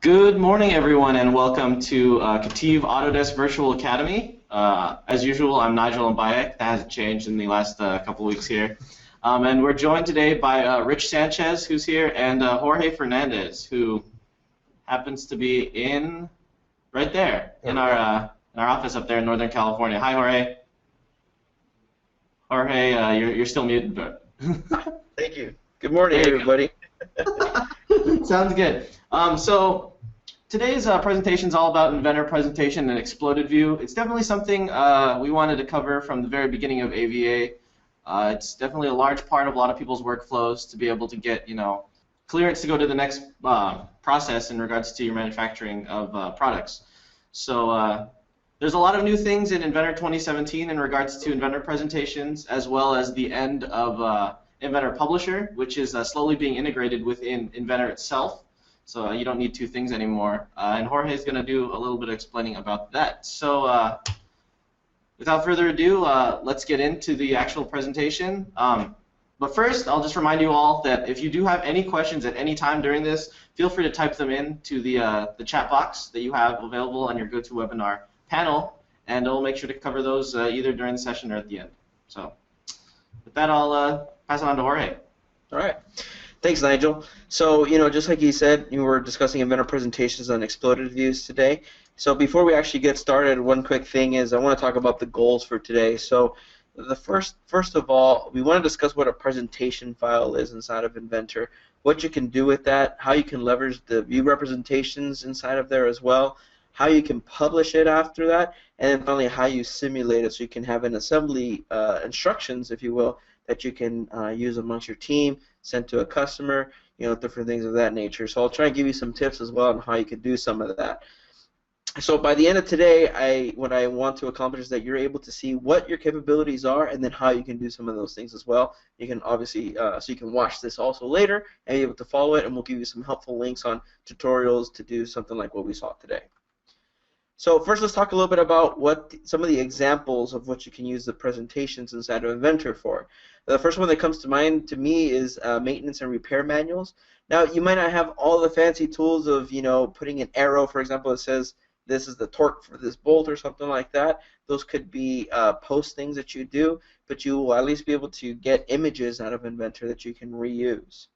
Good morning, everyone, and welcome to KETIV Autodesk Virtual Academy. As usual, I'm Nigel Mbayek. That hasn't changed in the last couple weeks here. And we're joined today by Rich Sanchez, who's here, and Jorge Fernandez, who happens to be right there in our office up there in Northern California. Hi, Jorge. Jorge, you're still muted, but Thank you. Good morning, everybody. Sounds good. So today's presentation is all about Inventor presentation and exploded view. It's definitely something we wanted to cover from the very beginning of AVA. It's definitely a large part of a lot of people's workflows to be able to get, clearance to go to the next process in regards to your manufacturing of products. So there's a lot of new things in Inventor 2017 in regards to Inventor presentations, as well as the end of Inventor Publisher, which is slowly being integrated within Inventor itself. So you don't need two things anymore. And Jorge is going to do a little bit of explaining about that. So without further ado, let's get into the actual presentation. But first, I'll just remind you all that if you do have any questions at any time during this, feel free to type them in to the chat box that you have available on your GoToWebinar panel, and I'll make sure to cover those either during the session or at the end. So with that, I'll pass it on to Jorge. All right. Thanks, Nigel. So, just like you said, you were discussing Inventor presentations on exploded views today. So before we actually get started, one quick thing is I want to talk about the goals for today. So the first of all, we want to discuss what a presentation file is inside of Inventor, what you can do with that, how you can leverage the view representations inside of there as well, how you can publish it after that, and then finally how you simulate it so you can have an assembly instructions, if you will, that you can use amongst your team, send to a customer, different things of that nature. So I'll try and give you some tips as well on how you can do some of that. So by the end of today, what I want to accomplish is that you're able to see what your capabilities are and then how you can do some of those things as well. You can obviously, so you can watch this also later and be able to follow it, and we'll give you some helpful links on tutorials to do something like what we saw today. So first, let's talk a little bit about some of the examples of what you can use the presentations inside of Inventor for. The first one that comes to mind to me is maintenance and repair manuals. Now, you might not have all the fancy tools of, putting an arrow, for example, that says this is the torque for this bolt or something like that. Those could be post things that you do, but you will at least be able to get images out of Inventor that you can reuse.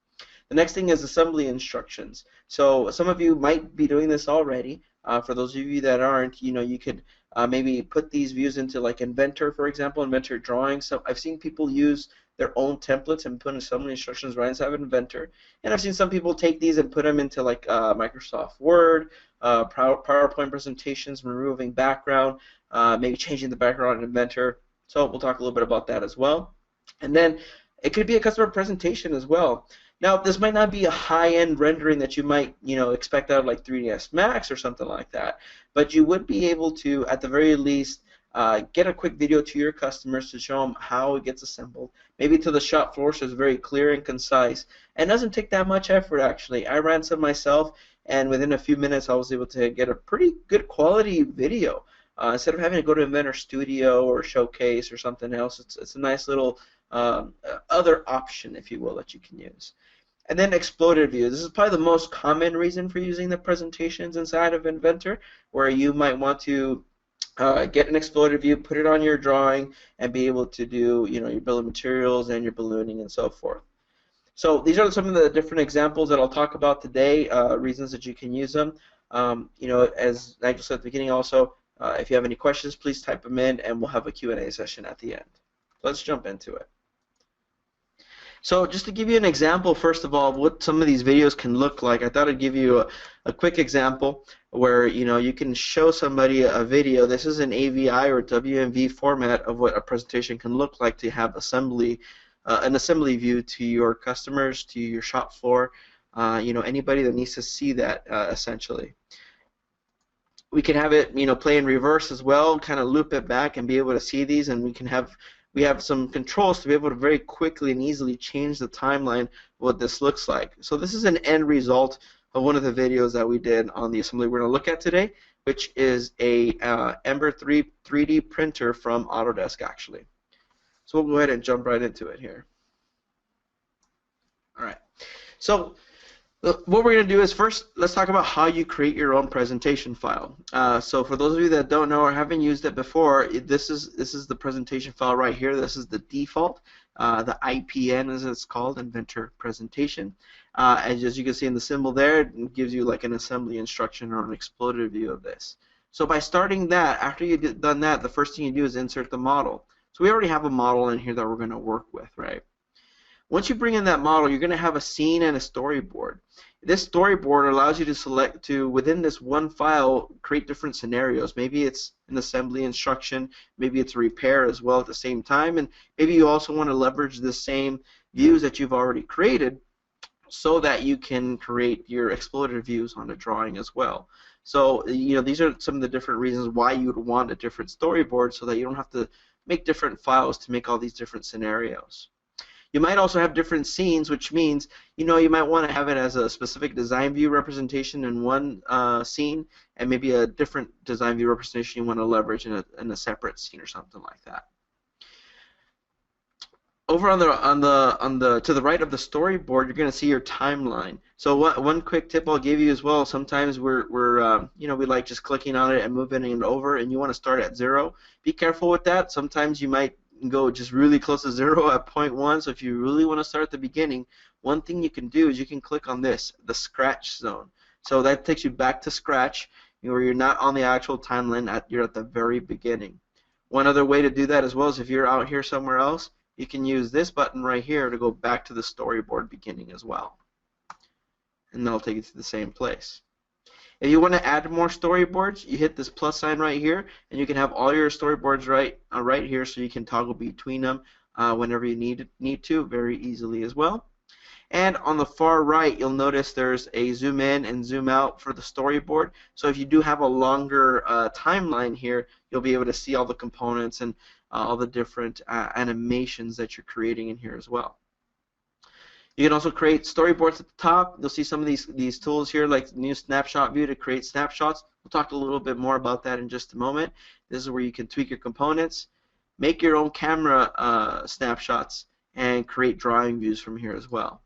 The next thing is assembly instructions. So some of you might be doing this already. For those of you that aren't, you could maybe put these views into like Inventor, for example, Inventor drawings. So I've seen people use their own templates and put assembly instructions right inside of Inventor. And I've seen some people take these and put them into like Microsoft Word, PowerPoint presentations, removing background, maybe changing the background in Inventor. So we'll talk a little bit about that as well. And then it could be a customer presentation as well. Now, this might not be a high-end rendering that you might, expect out of like 3ds Max or something like that, but you would be able to, at the very least, get a quick video to your customers to show them how it gets assembled, maybe to the shop floor so it's very clear and concise, and doesn't take that much effort, actually. I ran some myself, and within a few minutes I was able to get a pretty good quality video. Instead of having to go to Inventor Studio or Showcase or something else, it's a nice little other option, if you will, that you can use. And then exploded views. This is probably the most common reason for using the presentations inside of Inventor, where you might want to get an exploded view, put it on your drawing, and be able to do your bill of materials and your ballooning and so forth. So these are some of the different examples that I'll talk about today, reasons that you can use them. As Nigel said at the beginning also, if you have any questions, please type them in, and we'll have a Q&A session at the end. Let's jump into it. So just to give you an example, first of all, of what some of these videos can look like, I thought I'd give you a quick example where you can show somebody a video. This is an AVI or WMV format of what a presentation can look like to have an assembly view to your customers, to your shop floor, anybody that needs to see that essentially. We can have it play in reverse as well, kind of loop it back and be able to see these, and we have some controls to be able to very quickly and easily change the timeline of what this looks like. So this is an end result of one of the videos that we did on the assembly we're going to look at today, which is a Ember 3D printer from Autodesk, actually. So we'll go ahead and jump right into it here. All right. So What we're going to do is first, let's talk about how you create your own presentation file. So for those of you that don't know or haven't used it before, this is the presentation file right here. This is the default, the IPN as it's called, Inventor Presentation. And as you can see in the symbol there, it gives you like an assembly instruction or an exploded view of this. So by starting that, after you've done that, the first thing you do is insert the model. So we already have a model in here that we're going to work with, right? Once you bring in that model, you're going to have a scene and a storyboard. This storyboard allows you to select to, within this one file, create different scenarios. Maybe it's an assembly instruction, maybe it's a repair as well at the same time, and maybe you also want to leverage the same views that you've already created so that you can create your exploded views on a drawing as well. So, these are some of the different reasons why you would want a different storyboard so that you don't have to make different files to make all these different scenarios. You might also have different scenes, which means you might want to have it as a specific design view representation in one scene, and maybe a different design view representation you want to leverage in a separate scene or something like that. Over on the to the right of the storyboard, you're going to see your timeline. So one quick tip I'll give you as well. Sometimes we like just clicking on it and moving it over, and you want to start at 0. Be careful with that. Sometimes you might go just really close to 0 at point 1. So if you really want to start at the beginning, one thing you can do is you can click on this, the scratch zone. So that takes you back to scratch, where you're not on the actual timeline. You're at the very beginning. One other way to do that as well is if you're out here somewhere else, you can use this button right here to go back to the storyboard beginning as well. And that'll take you to the same place. If you want to add more storyboards, you hit this plus sign right here, and you can have all your storyboards right here, so you can toggle between them whenever you need to very easily as well. And on the far right, you'll notice there's a zoom in and zoom out for the storyboard. So if you do have a longer timeline here, you'll be able to see all the components and all the different animations that you're creating in here as well. You can also create storyboards at the top. You'll see some of these tools here, like the new Snapshot View to create snapshots. We'll talk a little bit more about that in just a moment. This is where you can tweak your components, make your own camera snapshots, and create drawing views from here as well.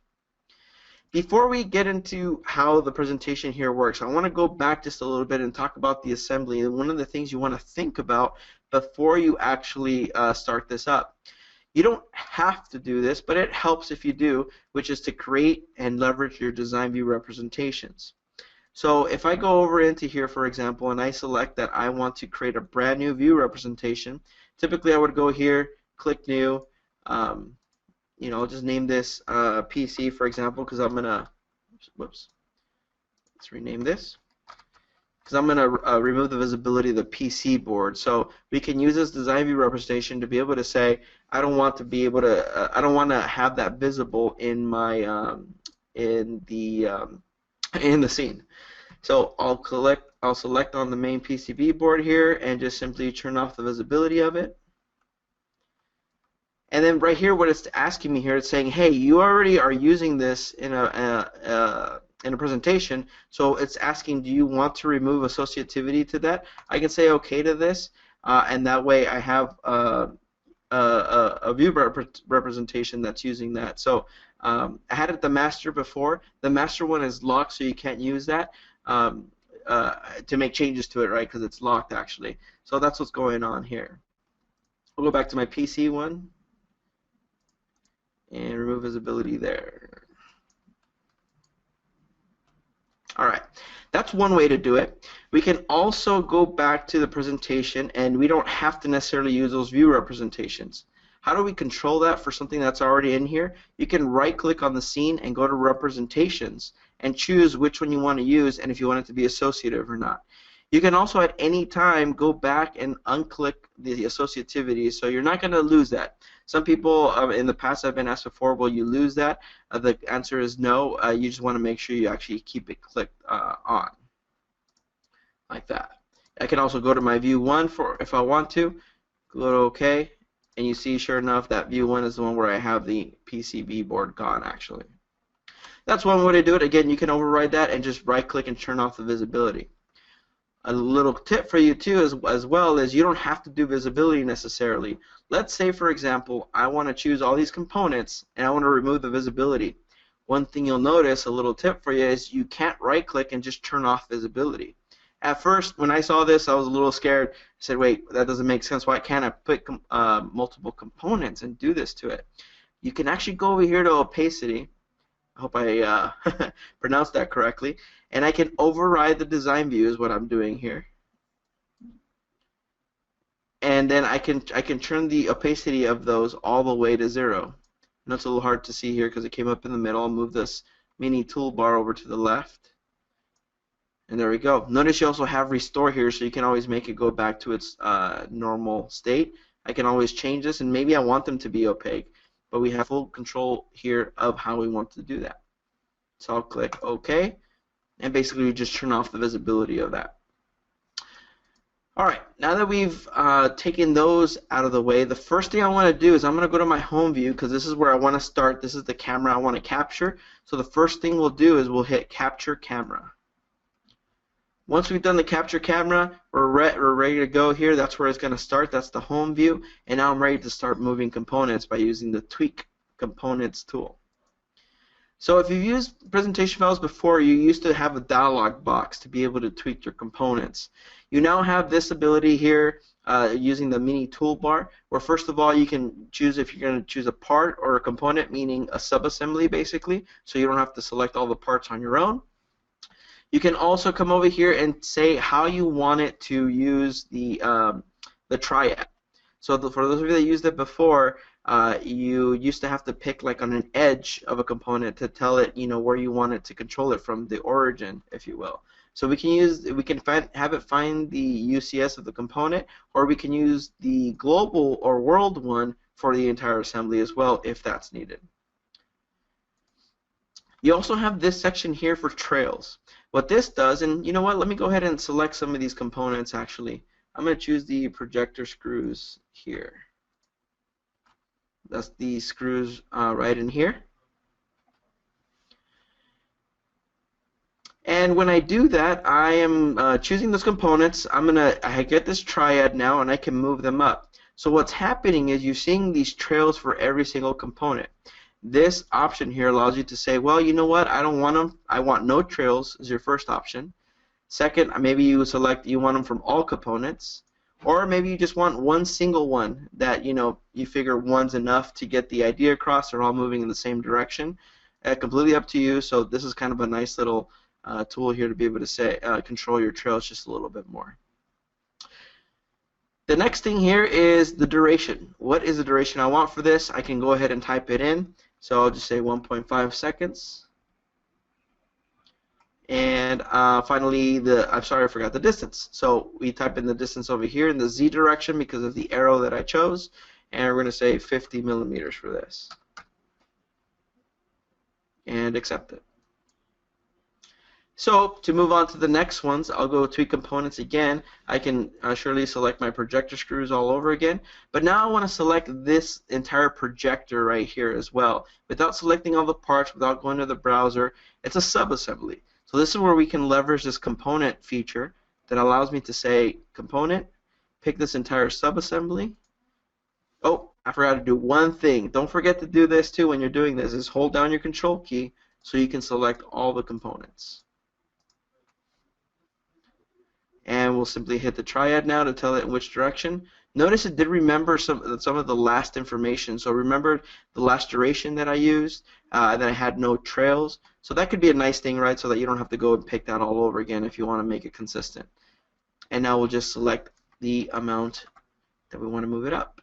Before we get into how the presentation here works, I want to go back just a little bit and talk about the assembly. And one of the things you want to think about before you actually start this up. You don't have to do this, but it helps if you do, which is to create and leverage your design view representations. So if I go over into here, for example, and I select that I want to create a brand new view representation, typically I would go here, click new, I'll just name this PC, for example, because I'm going to, let's rename this. Because I'm going to remove the visibility of the PC board. So we can use this design view representation to be able to say, I don't want to be able to, I don't want to have that visible in my in the scene. So I'll select on the main PCB board here and just simply turn off the visibility of it. And then right here, what it's asking me here, it's saying, hey, you already are using this in a presentation, so it's asking, do you want to remove associativity to that? I can say OK to this, and that way I have a view representation that's using that. So I had it the master before. The master one is locked, so you can't use that to make changes to it, right? Because it's locked actually. So that's what's going on here. We'll go back to my PC one and remove visibility there. Alright, that's one way to do it. We can also go back to the presentation, and we don't have to necessarily use those view representations. How do we control that for something that's already in here? You can right-click on the scene and go to Representations and choose which one you want to use and if you want it to be associative or not. You can also at any time go back and unclick the associativity, so you're not going to lose that. Some people in the past have been asked before, will you lose that? The answer is no. You just want to make sure you actually keep it clicked on, like that. I can also go to my view 1 if I want to. Go to OK, and you see, sure enough, that view 1 is the one where I have the PCB board gone, actually. That's one way to do it. Again, you can override that and just right-click and turn off the visibility. A little tip for you too as well is you don't have to do visibility necessarily. Let's say, for example, I want to choose all these components and I want to remove the visibility. one thing you'll notice, a little tip for you, is you can't right click and just turn off visibility. At first, when I saw this, I was a little scared. I said, wait, that doesn't make sense. Why can't I put multiple components and do this to it? You can actually go over here to opacity. I hope I pronounced that correctly. And I can override the design view is what I'm doing here. And then I can turn the opacity of those all the way to 0. And it's a little hard to see here because it came up in the middle. I'll move this mini toolbar over to the left. And there we go. Notice you also have restore here, so you can always make it go back to its normal state. I can always change this, and maybe I want them to be opaque, but we have full control here of how we want to do that. So I'll click OK, and basically we just turn off the visibility of that. All right, now that we've taken those out of the way, the first thing I want to do is I'm going to go to my home view because this is where I want to start. This is the camera I want to capture. So the first thing we'll do is we'll hit Capture Camera. Once we've done the capture camera, we're ready to go here. That's where it's going to start. That's the home view. And now I'm ready to start moving components by using the Tweak Components tool. So if you've used presentation files before, you used to have a dialog box to be able to tweak your components. You now have this ability here using the mini toolbar, where first of all you can choose if you're going to choose a part or a component, meaning a subassembly basically, so you don't have to select all the parts on your own. You can also come over here and say how you want it to use the triad. So for those of you that used it before, you used to have to pick like on an edge of a component to tell it, you know, where you want it to control it from, the origin, if you will. So we can have it find the UCS of the component, or we can use the global or world one for the entire assembly as well, if that's needed. You also have this section here for trails. What this does, and you know what, let me go ahead and select some of these components actually. I'm going to choose the projector screws here. That's the screws right in here. And when I do that, I am choosing those components. I get this triad now, and I can move them up. So what's happening is you're seeing these trails for every single component. This option here allows you to say, well, you know what, I don't want them. I want no trails is your first option. Second, maybe you select you want them from all components, or maybe you just want one single one that you figure one's enough to get the idea across. They're all moving in the same direction. Completely up to you. So this is kind of a nice little tool here to be able to say control your trails just a little bit more. The next thing here is the duration. What is the duration I want for this? I can go ahead and type it in. So I'll just say 1.5 seconds. And finally, I'm sorry, I forgot the distance. So we type in the distance over here in the Z direction because of the arrow that I chose. And we're going to say 50 millimeters for this. And accept it. So to move on to the next ones, I'll go Tweak Components again. I can surely select my projector screws all over again. But now I want to select this entire projector right here as well. Without selecting all the parts, without going to the browser, it's a subassembly. So this is where we can leverage this component feature that allows me to say component, pick this entire subassembly. Oh, I forgot to do one thing. Don't forget to do this too when you're doing this, is hold down your control key so you can select all the components. And we'll simply hit the triad now to tell it in which direction. Notice it did remember some of the last information. So remember the last duration that I used, and then I had no trails. So that could be a nice thing, right, so that you don't have to go and pick that all over again if you want to make it consistent. And now we'll just select the amount that we want to move it up.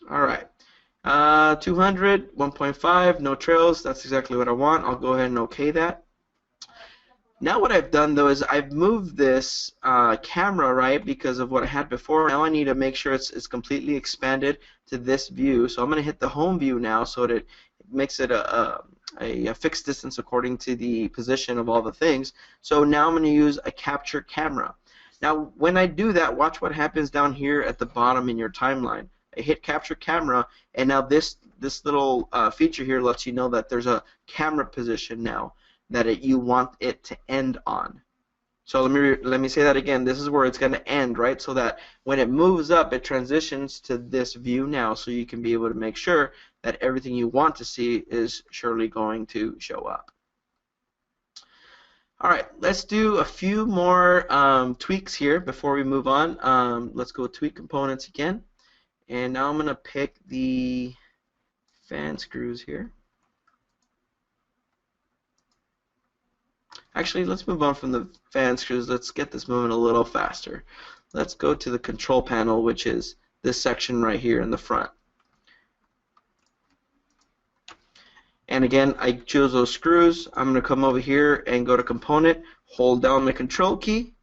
All right. 200, 1.5, no trails. That's exactly what I want. I'll go ahead and OK that. Now what I've done though is I've moved this camera, right, because of what I had before. Now I need to make sure it's completely expanded to this view. So I'm going to hit the home view now so that it makes it a fixed distance according to the position of all the things. So now I'm going to use a capture camera. Now when I do that, watch what happens down here at the bottom in your timeline. I hit capture camera, and now this little feature here lets you know that there's a camera position now that you want it to end on. So let me say that again. This is where it's going to end, right? So that when it moves up, it transitions to this view now, so you can be able to make sure that everything you want to see is surely going to show up. All right, let's do a few more tweaks here before we move on. Let's go tweak components again. And now I'm going to pick the fan screws here. Actually, let's move on from the fan screws. Let's get this moving a little faster. Let's go to the control panel, which is this section right here in the front. And again, I chose those screws. I'm going to come over here and go to component, hold down the control key,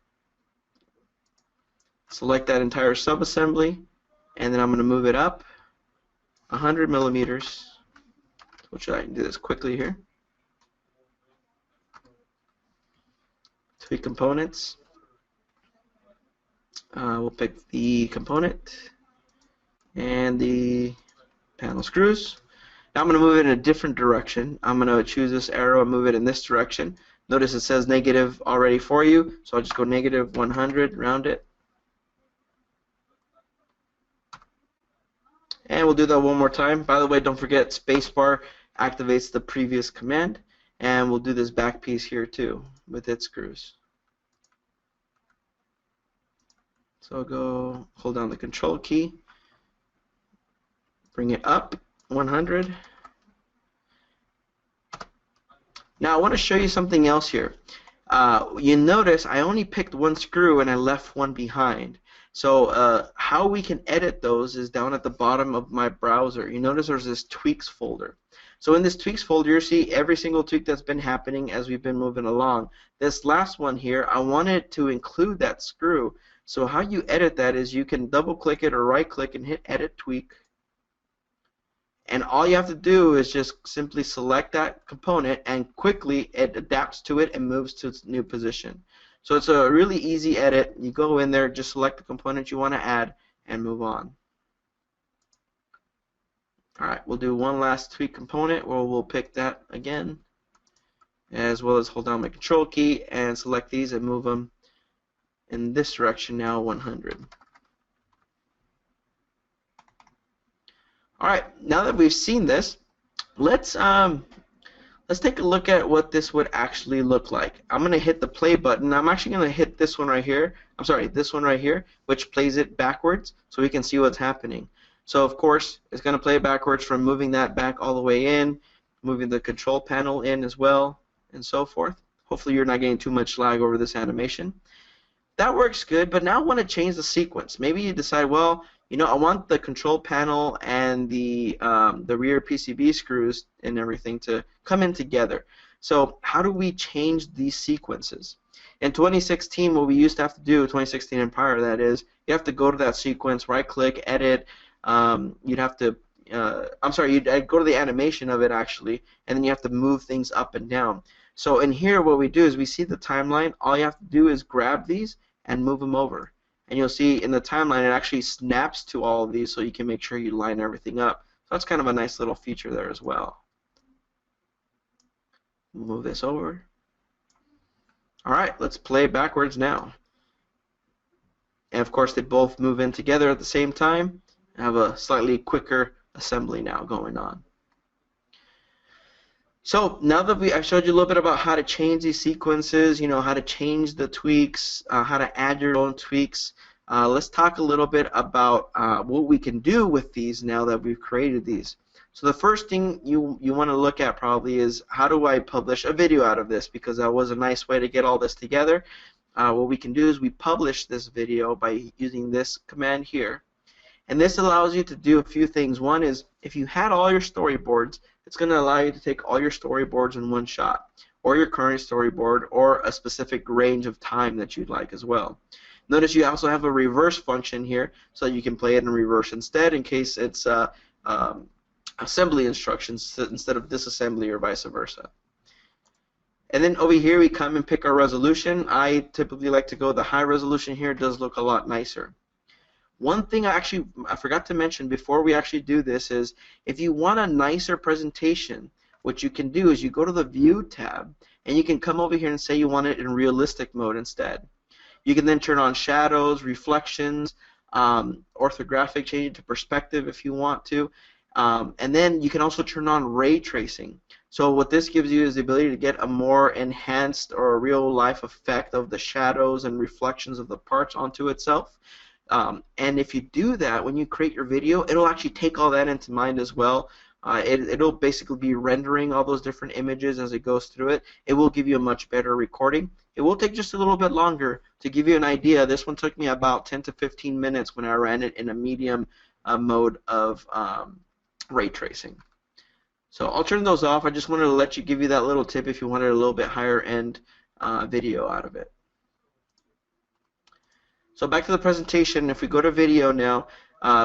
select that entire subassembly, and then I'm going to move it up 100 millimeters. Which I can do this quickly here. Tweak components. We'll pick the component and the panel screws. Now I'm going to move it in a different direction. I'm going to choose this arrow and move it in this direction. Notice it says negative already for you, so I'll just go negative 100, round it. And we'll do that one more time. By the way, don't forget spacebar activates the previous command. And we'll do this back piece here too with its screws. So I'll go hold down the control key, bring it up 100. Now I want to show you something else here. You notice I only picked one screw and I left one behind. So how we can edit those is down at the bottom of my browser. You notice there's this tweaks folder. So in this tweaks folder, you see every single tweak that's been happening as we've been moving along. This last one here, I wanted to include that screw. So how you edit that is you can double click it or right click and hit edit tweak. And all you have to do is just simply select that component and quickly it adapts to it and moves to its new position. So it's a really easy edit. You go in there, just select the component you want to add and move on. Alright, we'll do one last tweak component where we'll pick that again, as well as hold down my control key and select these and move them in this direction now 100. Alright, now that we've seen this, let's take a look at what this would actually look like. I'm going to hit the play button. I'm actually going to hit this one right here. I'm sorry, this one right here, which plays it backwards so we can see what's happening. So of course, it's going to play backwards from moving that back all the way in, moving the control panel in as well, and so forth. Hopefully you're not getting too much lag over this animation. That works good, but now I want to change the sequence. Maybe you decide, well, you know, I want the control panel and the rear PCB screws and everything to come in together. So how do we change these sequences? In 2016, what we used to have to do, 2016 and prior, that is, you have to go to that sequence, right-click, edit. You'd have to, you'd go to the animation of it actually, and then you have to move things up and down. So in here, what we do is we see the timeline. All you have to do is grab these and move them over. And you'll see in the timeline it actually snaps to all of these so you can make sure you line everything up. So that's kind of a nice little feature there as well. Move this over. Alright, let's play backwards now. And of course they both move in together at the same time and have a slightly quicker assembly now going on. So now that I've showed you a little bit about how to change these sequences, you know, how to change the tweaks, how to add your own tweaks, let's talk a little bit about what we can do with these now that we've created these. So the first thing you want to look at probably is how do I publish a video out of this, because that was a nice way to get all this together. What we can do is we publish this video by using this command here. And this allows you to do a few things. One is if you had all your storyboards, it's going to allow you to take all your storyboards in one shot, or your current storyboard, or a specific range of time that you'd like as well. Notice you also have a reverse function here, so you can play it in reverse instead in case it's assembly instructions instead of disassembly or vice versa. And then over here we come and pick our resolution. I typically like to go the high resolution here. It does look a lot nicer. One thing I forgot to mention before we actually do this is if you want a nicer presentation what you can do is you go to the View tab, and you can come over here and say you want it in realistic mode instead. You can then turn on shadows, reflections, orthographic, change it to perspective if you want to, and then you can also turn on ray tracing. So what this gives you is the ability to get a more enhanced or real-life effect of the shadows and reflections of the parts onto itself. And if you do that, when you create your video, it'll actually take all that into mind as well. It'll basically be rendering all those different images as it goes through it. It will give you a much better recording. It will take just a little bit longer. To give you an idea, this one took me about 10 to 15 minutes when I ran it in a medium mode of ray tracing. So I'll turn those off. I just wanted to give you that little tip if you wanted a little bit higher end video out of it. So back to the presentation. If we go to video now,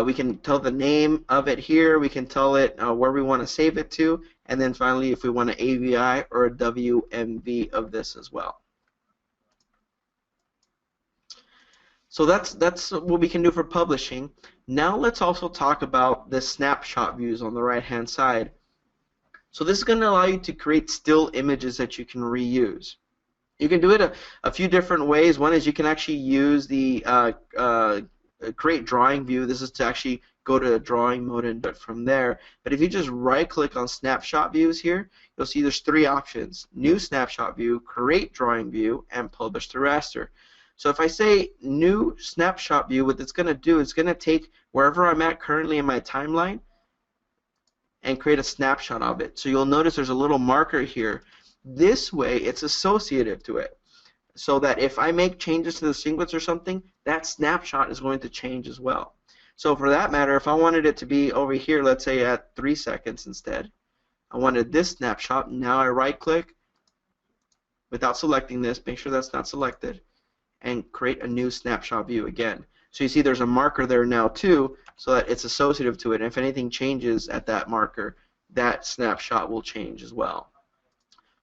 we can tell the name of it here. We can tell it where we want to save it to, and then finally if we want an AVI or a WMV of this as well. So that's what we can do for publishing. Now let's also talk about the snapshot views on the right-hand side. So this is going to allow you to create still images that you can reuse. You can do it a few different ways. One is you can actually use the create drawing view. This is to actually go to drawing mode and do it from there. But if you just right-click on snapshot views here, you'll see there's three options: new snapshot view, create drawing view, and publish to raster. So if I say new snapshot view, what it's going to do is going to take wherever I'm at currently in my timeline and create a snapshot of it. So you'll notice there's a little marker here. This way it's associative to it, so that if I make changes to the sequence or something, that snapshot is going to change as well. So for that matter, if I wanted it to be over here, let's say at 3 seconds instead, I wanted this snapshot. Now I right-click without selecting this, make sure that's not selected, and create a new snapshot view again. So you see there's a marker there now too, so that it's associative to it. And if anything changes at that marker, that snapshot will change as well.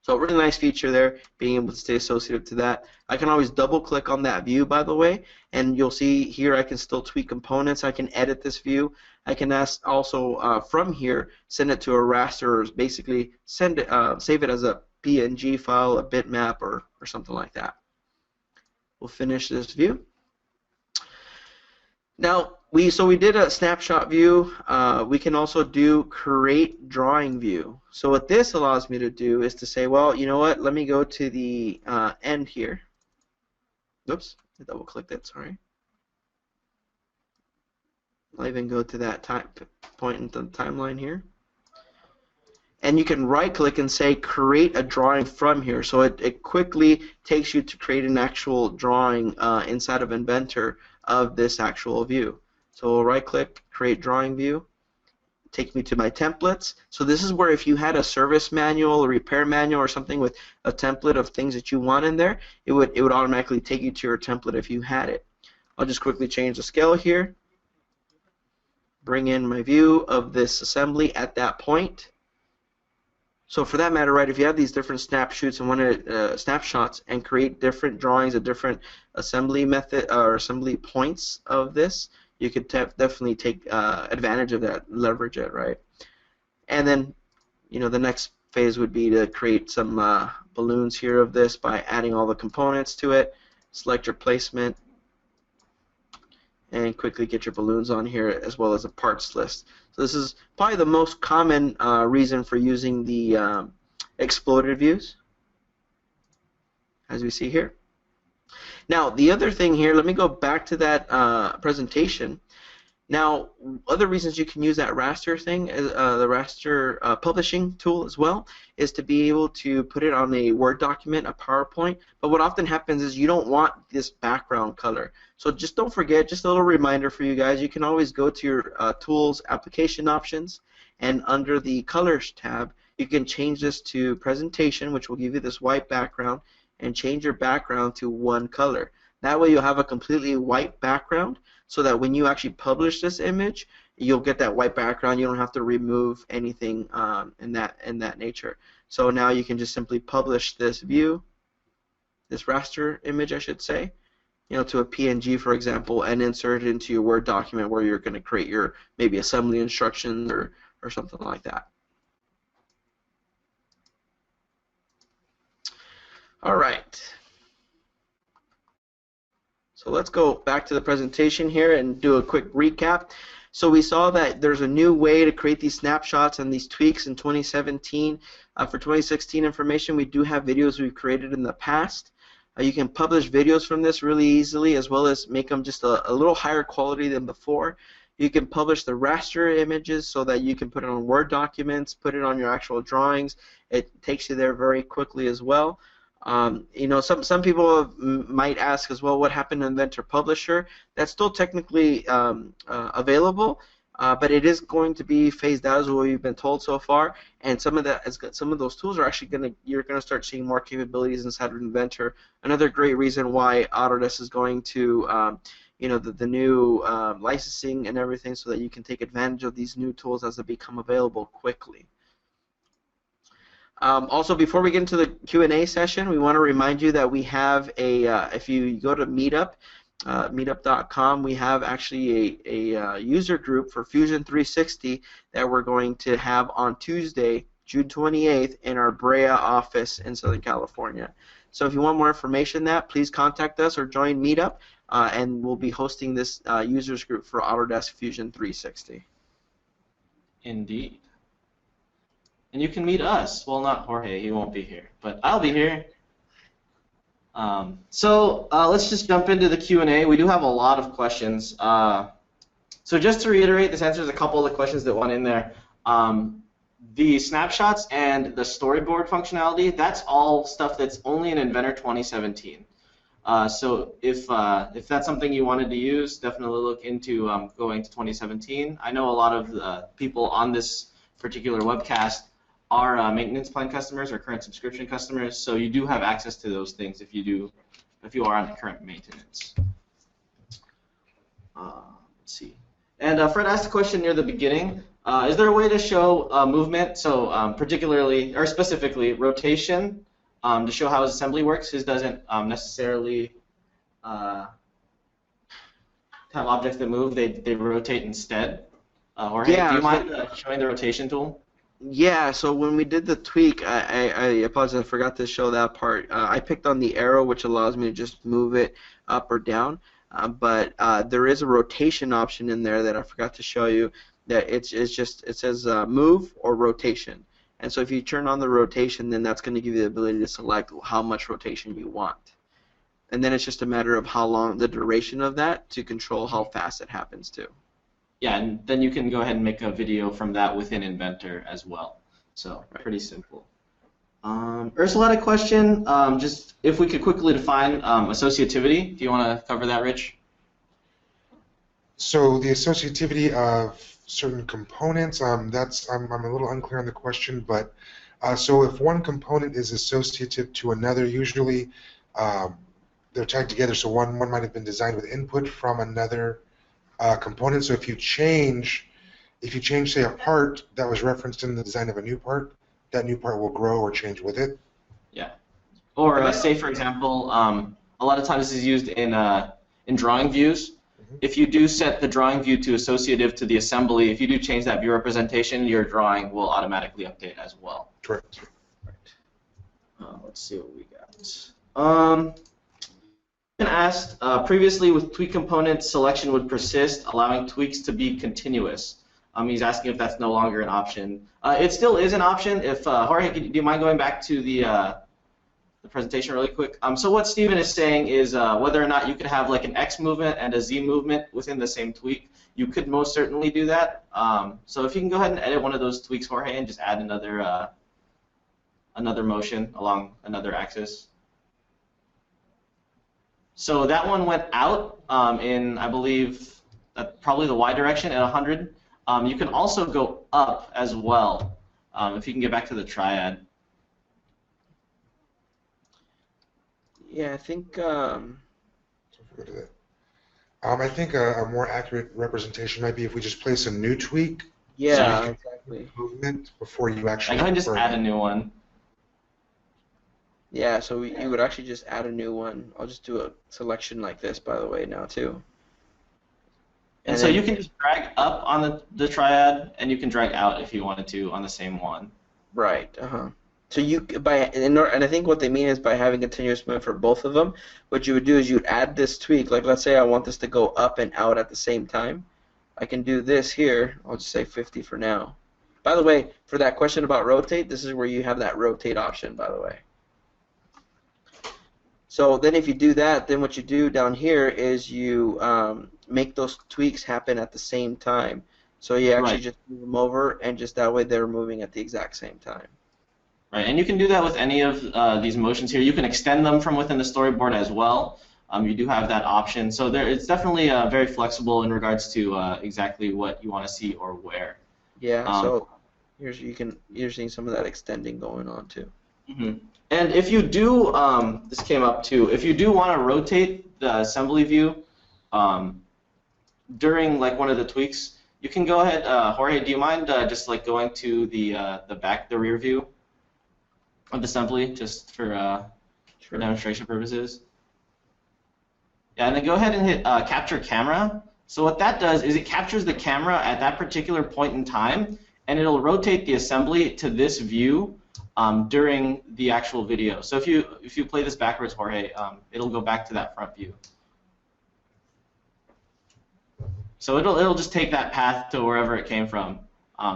So a really nice feature there, being able to stay associative to that. I can always double click on that view, by the way, and you'll see here I can still tweak components. I can edit this view. I can also from here send it to a raster, or basically send it, save it as a PNG file, a bitmap, or something like that. We'll finish this view. Now we did a snapshot view. We can also do create drawing view. So what this allows me to do is to say, well, you know what? Let me go to the end here. Oops, I double clicked it. Sorry. I'll even go to that point in the timeline here. And you can right-click and say create a drawing from here. So it quickly takes you to create an actual drawing inside of Inventor of this actual view. So we'll right-click, create drawing view, take me to my templates. So this is where if you had a service manual, a repair manual, or something with a template of things that you want in there, it would automatically take you to your template if you had it. I'll just quickly change the scale here, bring in my view of this assembly at that point. So for that matter, right, if you have these different snapshots and snapshots and create different drawings of different assembly method or assembly points of this, you could definitely take advantage of that, leverage it, right? And then, you know, the next phase would be to create some balloons here of this by adding all the components to it. Select your placement and quickly get your balloons on here, as well as a parts list. So this is probably the most common reason for using the exploded views, as we see here. Now the other thing here, let me go back to that presentation. Now, other reasons you can use that raster thing, the raster publishing tool as well, is to be able to put it on a Word document, a PowerPoint. But what often happens is you don't want this background color. So just don't forget, just a little reminder for you guys, you can always go to your Tools, Application Options, and under the Colors tab, you can change this to Presentation, which will give you this white background, and change your background to one color. That way you'll have a completely white background, so that when you actually publish this image, you'll get that white background. You don't have to remove anything in that nature. So now you can just simply publish this view, this raster image, I should say, you know, to a PNG, for example, and insert it into your Word document where you're going to create your maybe assembly instructions or something like that. All right. So let's go back to the presentation here and do a quick recap. So we saw that there's a new way to create these snapshots and these tweaks in 2017. For 2016 information, we do have videos we've created in the past. You can publish videos from this really easily, as well as make them just a little higher quality than before. You can publish the raster images so that you can put it on Word documents, put it on your actual drawings. It takes you there very quickly as well. You know, some people might ask as well, what happened to Inventor Publisher? That's still technically available, but it is going to be phased out, as what we've been told so far. And some of those tools are actually you're gonna start seeing more capabilities inside of Inventor. Another great reason why Autodesk is going to you know, the new licensing and everything, so that you can take advantage of these new tools as they become available quickly. Also, before we get into the Q&A session, we want to remind you that we have if you go to Meetup, meetup.com, we have actually a user group for Fusion 360 that we're going to have on Tuesday, June 28th, in our Brea office in Southern California. So if you want more information on that, please contact us or join Meetup, and we'll be hosting this users group for Autodesk Fusion 360. Indeed. And you can meet us. Well, not Jorge, he won't be here, but I'll be here. So let's just jump into the Q&A. We do have a lot of questions. So just to reiterate, this answers a couple of the questions that went in there. The snapshots and the storyboard functionality, that's all stuff that's only in Inventor 2017. So if that's something you wanted to use, definitely look into going to 2017. I know a lot of the people on this particular webcast are maintenance plan customers or current subscription customers, so you do have access to those things if you are on current maintenance. Let's see. And Fred asked a question near the beginning. Is there a way to show movement, so particularly or specifically rotation, to show how his assembly works? His doesn't necessarily have objects that move; they rotate instead. Jorge, Yeah, do you mind showing the rotation tool? Yeah, so when we did the tweak, I apologize, I forgot to show that part. I picked on the arrow, which allows me to just move it up or down, but there is a rotation option in there that I forgot to show you. That it says move or rotation, and so if you turn on the rotation, then that's going to give you the ability to select how much rotation you want, and then it's just a matter of how long the duration of that to control how fast it happens too. Yeah, and then you can go ahead and make a video from that within Inventor as well. So pretty simple. Ursula had a question. Just if we could quickly define associativity. Do you want to cover that, Rich? So the associativity of certain components. I'm a little unclear on the question, but so if one component is associative to another, usually they're tied together. So one might have been designed with input from another component. So if you change, say, a part that was referenced in the design of a new part, that new part will grow or change with it. Yeah. Or say, for example, a lot of times this is used in drawing views. Mm-hmm. If you do set the drawing view to associative to the assembly, if you do change that view representation, your drawing will automatically update as well. Correct. Right. Let's see what we got. Asked previously with tweak components, selection would persist, allowing tweaks to be continuous. He's asking if that's no longer an option. It still is an option. If Jorge, do you mind going back to the presentation really quick? So what Steven is saying is whether or not you could have like an X movement and a Z movement within the same tweak. You could most certainly do that. So if you can go ahead and edit one of those tweaks, Jorge, and just add another motion along another axis. So that one went out in, I believe, probably the Y direction at 100. You can also go up as well if you can get back to the triad. Yeah, I think. I think a more accurate representation might be if we just place a new tweak. Yeah, so exactly. Movement before you actually. I can just add a new one. Yeah, so you would actually just add a new one. I'll just do a selection like this, by the way, now too. And so you can just drag up on the triad, and you can drag out if you wanted to on the same one. Right. So and I think what they mean is by having continuous movement for both of them, what you would do is you'd add this tweak. Like let's say I want this to go up and out at the same time. I can do this here. I'll just say 50 for now. By the way, for that question about rotate, this is where you have that rotate option, by the way. So then if you do that, then what you do down here is you make those tweaks happen at the same time. So you actually just move them over, and just that way they're moving at the exact same time. Right, and you can do that with any of these motions here. You can extend them from within the storyboard as well. You do have that option. So it's definitely very flexible in regards to exactly what you want to see or where. Yeah, so you're seeing some of that extending going on too. Mm-hmm. And if you do, this came up too, if you do want to rotate the assembly view during like one of the tweaks, you can go ahead, Jorge, do you mind just like going to the rear view of the assembly, just for demonstration purposes? Yeah, and then go ahead and hit capture camera. So what that does is it captures the camera at that particular point in time, and it'll rotate the assembly to this view during the actual video. So if you play this backwards, Jorge, it'll go back to that front view. So it'll just take that path to wherever it came from.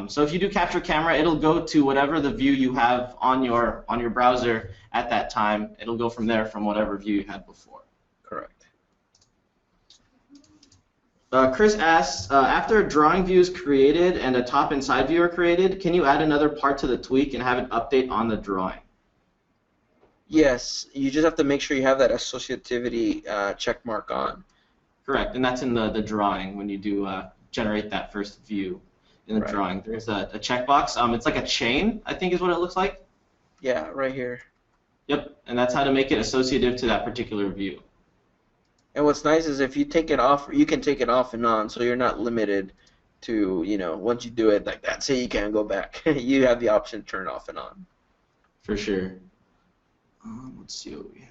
So if you do capture camera, it'll go to whatever the view you have on your browser at that time. It'll go from there, from whatever view you had before. Correct. Chris asks, after a drawing view is created and a top and side view are created, can you add another part to the tweak and have it update on the drawing? Yes, you just have to make sure you have that associativity check mark on. Correct, and that's in the drawing when you do generate that first view in the drawing. There's a checkbox. It's like a chain, I think is what it looks like. Yeah, right here. Yep, and that's how to make it associative to that particular view. And what's nice is if you take it off, you can take it off and on, so you're not limited to, once you do it like that, say you can't go back. You have the option to turn it off and on. For sure. Let's see what we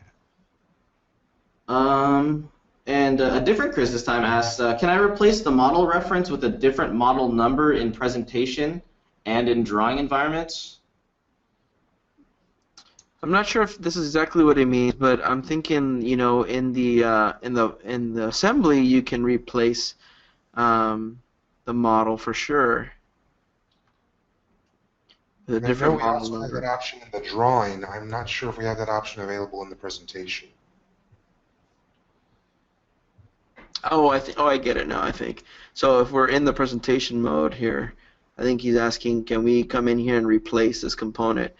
have. And a different Chris this time asks, can I replace the model reference with a different model number in presentation and in drawing environments? I'm not sure if this is exactly what it means, but I'm thinking, in the assembly you can replace the model for sure. The different we also have that option in the drawing. I'm not sure if we have that option available in the presentation. Oh, I get it now, I think. So if we're in the presentation mode here, I think he's asking, can we come in here and replace this component?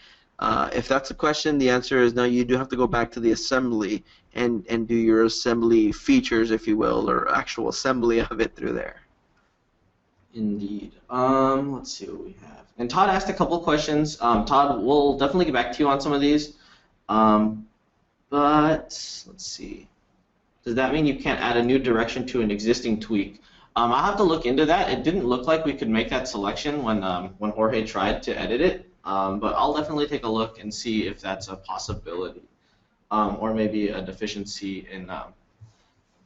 If that's a question, the answer is no. You do have to go back to the assembly and do your assembly features, if you will, or actual assembly of it through there. Indeed. Let's see what we have. And Todd asked a couple of questions. Todd, we'll definitely get back to you on some of these. But let's see. Does that mean you can't add a new direction to an existing tweak? I'll have to look into that. It didn't look like we could make that selection when Jorge tried to edit it. But I'll definitely take a look and see if that's a possibility, or maybe a deficiency in, not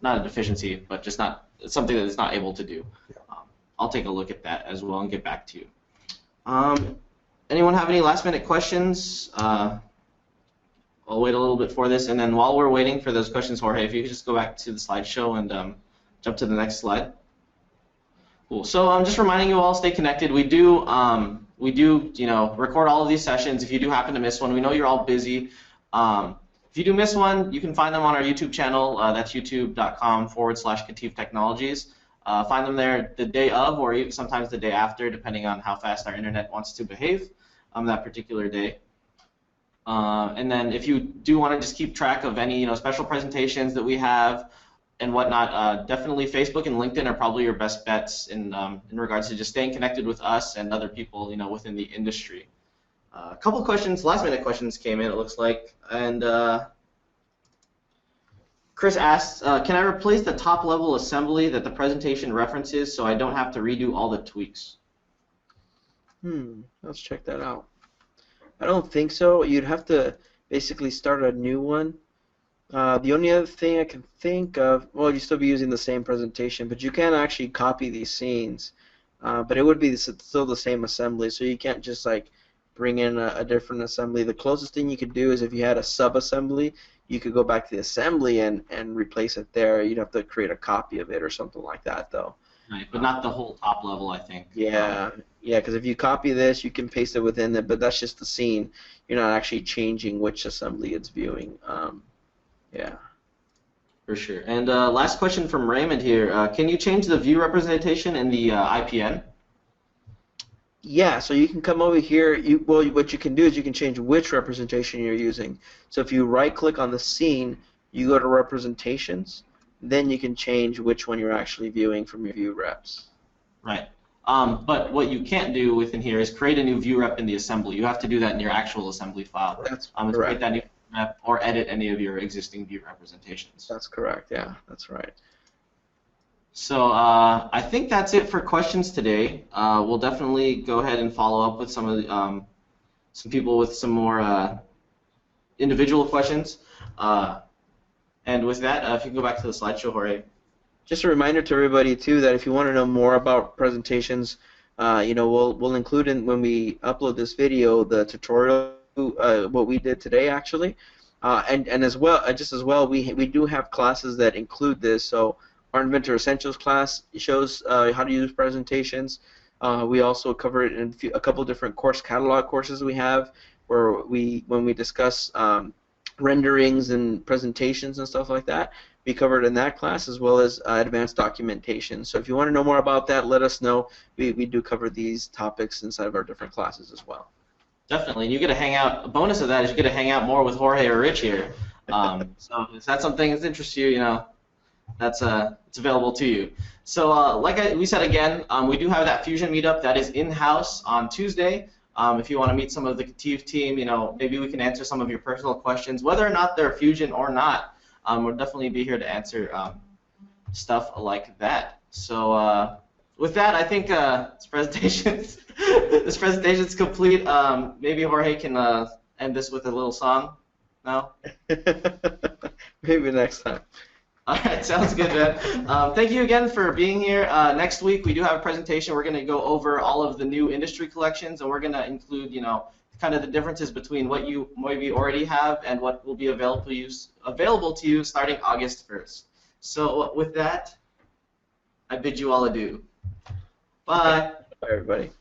a deficiency, but just not something that it's not able to do. I'll take a look at that as well and get back to you. Anyone have any last-minute questions? I'll wait a little bit for this, and then while we're waiting for those questions, Jorge, if you could just go back to the slideshow and jump to the next slide. Cool. So I'm just reminding you all, stay connected. We do record all of these sessions. If you do happen to miss one, we know you're all busy. If you do miss one, you can find them on our YouTube channel. That's youtube.com/KETIV Technologies. Find them there the day of, or even sometimes the day after, depending on how fast our internet wants to behave that particular day. And then if you do want to just keep track of any special presentations that we have and whatnot, definitely Facebook and LinkedIn are probably your best bets in regards to just staying connected with us and other people within the industry. A couple questions, last-minute questions came in, it looks like, and Chris asks, can I replace the top-level assembly that the presentation references so I don't have to redo all the tweaks? Let's check that out. I don't think so. You'd have to basically start a new one. The only other thing I can think of, well, you'd still be using the same presentation, but you can actually copy these scenes. But it would be still the same assembly, so you can't just like bring in a different assembly. The closest thing you could do is if you had a sub-assembly, you could go back to the assembly and replace it there. You'd have to create a copy of it or something like that, though. Right, but not the whole top level, I think. Yeah, yeah, because if you copy this, you can paste it within it, but that's just the scene. You're not actually changing which assembly it's viewing. Yeah. For sure. And last question from Raymond here. Can you change the view representation in the IPN? Yeah, so you can come over here. Well, what you can do is you can change which representation you're using. So if you right-click on the scene, you go to Representations, then you can change which one you're actually viewing from your view reps. Right. But what you can't do within here is create a new view rep in the assembly. You have to do that in your actual assembly file. That's correct. Create that new rep or edit any of your existing view representations. That's correct. Yeah, that's right. So I think that's it for questions today. We'll definitely go ahead and follow up with some of the, some people with some more individual questions. And with that, if you can go back to the slideshow, Jorge. Just a reminder to everybody too that if you want to know more about presentations, you know, we'll include in when we upload this video the tutorial what we did today actually, and as well just as well we do have classes that include this. So our Inventor Essentials class shows how to use presentations. We also cover it in a couple different course catalog courses we have where when we discuss renderings and presentations and stuff like that. We covered in that class as well as advanced documentation. So if you want to know more about that, let us know. We do cover these topics inside of our different classes as well. Definitely, and you get to hang out. A bonus of that is you get to hang out more with Jorge or Rich here. So if that's something that interests you, you know, that's it's available to you. So we said again, we do have that Fusion meetup that is in-house on Tuesday. If you want to meet some of the KETIV team, you know, maybe we can answer some of your personal questions, whether or not they're Fusion or not. We'll definitely be here to answer stuff like that. So with that, I think this presentation's complete. Maybe Jorge can end this with a little song. No? Maybe next time. All right, sounds good, man. Thank you again for being here. Next week we do have a presentation. We're going to go over all of the new industry collections, and we're going to include, you know, kind of the differences between what you maybe already have and what will be available to you starting August 1st. So with that, I bid you all adieu. Bye. Bye, everybody.